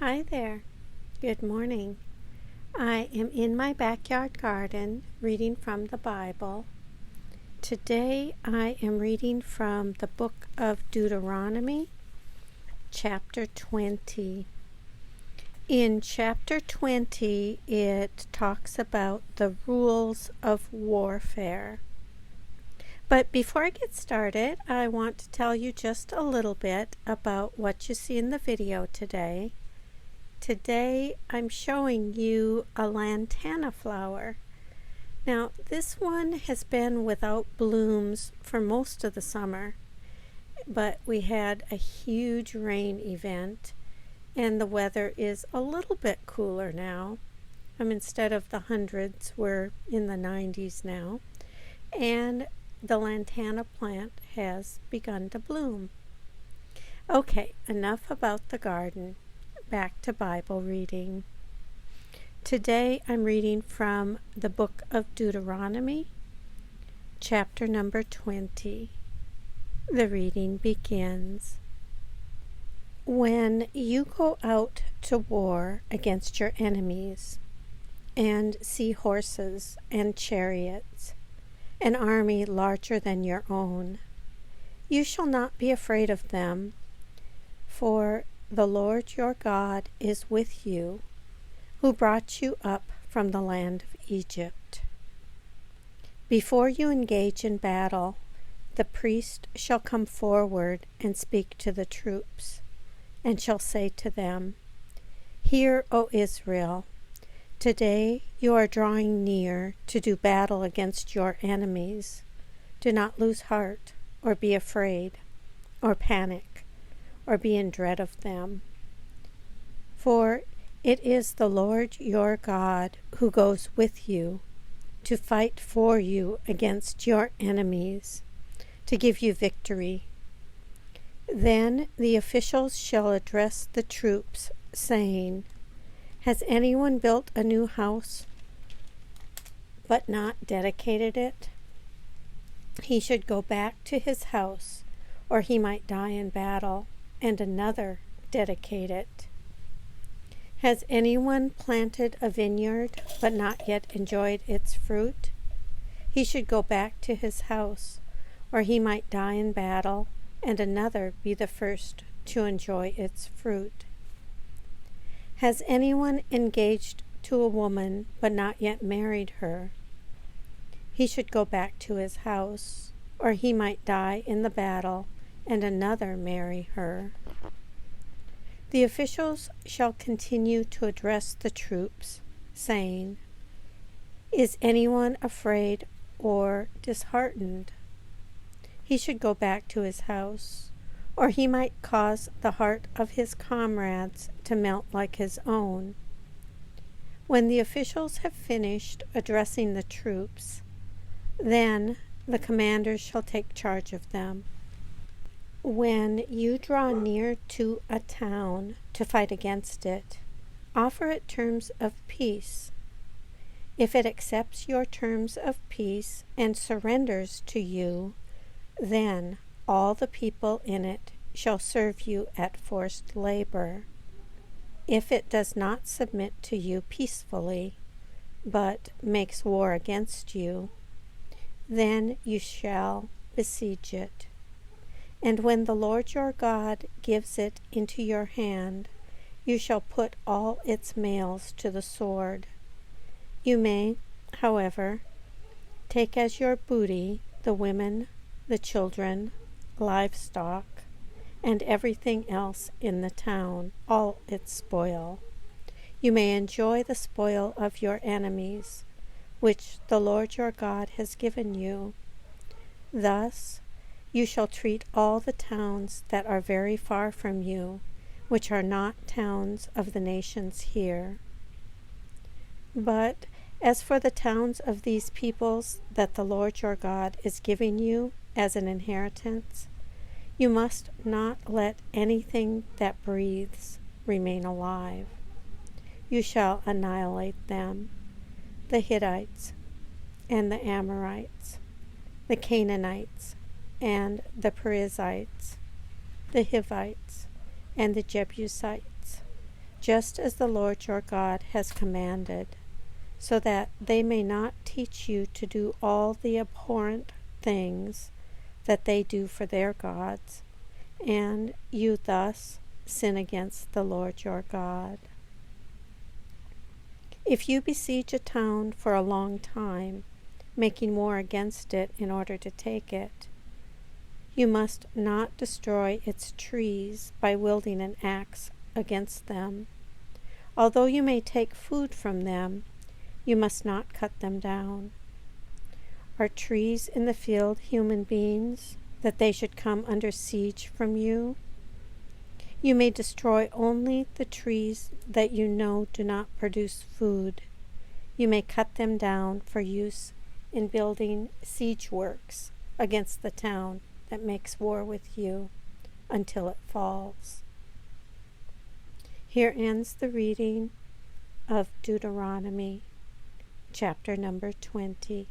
Hi there. Good morning. I am in my backyard garden reading from the Bible. Today I am reading from the book of Deuteronomy, chapter 20. In chapter 20, it talks about the rules of warfare. But before I get started, I want to tell you just a little bit about what you see in the video today. Today I'm showing you a lantana flower. Now this one has been without blooms for most of the summer, but we had a huge rain event and the weather is a little bit cooler now. Instead of the hundreds, we're in the 90s now, and the lantana plant has begun to bloom. Okay, enough about the garden. Back to Bible reading. Today I'm reading from the book of Deuteronomy, chapter number 20. The reading begins. When you go out to war against your enemies and see horses and chariots, an army larger than your own, you shall not be afraid of them, for the Lord your God is with you, who brought you up from the land of Egypt. Before you engage in battle, the priest shall come forward and speak to the troops, and shall say to them, Hear, O Israel, today you are drawing near to do battle against your enemies. Do not lose heart, or be afraid, or panic, or be in dread of them. For it is the Lord your God who goes with you to fight for you against your enemies, to give you victory. Then the officials shall address the troops, saying, Has anyone built a new house, but not dedicated it? He should go back to his house, or he might die in battle, and another dedicate it. Has anyone planted a vineyard, but not yet enjoyed its fruit? He should go back to his house, or he might die in battle, and another be the first to enjoy its fruit. Has anyone engaged to a woman, but not yet married her? He should go back to his house, or he might die in the battle, and another marry her. The officials shall continue to address the troops, saying, Is anyone afraid or disheartened? He should go back to his house, or he might cause the heart of his comrades to melt like his own. When the officials have finished addressing the troops, then the commanders shall take charge of them. When you draw near to a town to fight against it, offer it terms of peace. If it accepts your terms of peace and surrenders to you, then all the people in it shall serve you at forced labor. If it does not submit to you peacefully, but makes war against you, then you shall besiege it. And when the Lord your God gives it into your hand, you shall put all its males to the sword. You may, however, take as your booty the women, the children, livestock, and everything else in the town, all its spoil. You may enjoy the spoil of your enemies, which the Lord your God has given you. Thus you shall treat all the towns that are very far from you, which are not towns of the nations here. But as for the towns of these peoples that the Lord your God is giving you as an inheritance, you must not let anything that breathes remain alive. You shall annihilate them, the Hittites and the Amorites, the Canaanites and the Perizzites, the Hivites and the Jebusites, just as the Lord your God has commanded, so that they may not teach you to do all the abhorrent things that they do for their gods, and you thus sin against the Lord your God. If you besiege a town for a long time, making war against it in order to take it, you must not destroy its trees by wielding an axe against them. Although you may take food from them, you must not cut them down. Are trees in the field human beings, that they should come under siege from you? You may destroy only the trees that you know do not produce food. You may cut them down for use in building siege works against the town that makes war with you until it falls. Here ends the reading of Deuteronomy, chapter number 20.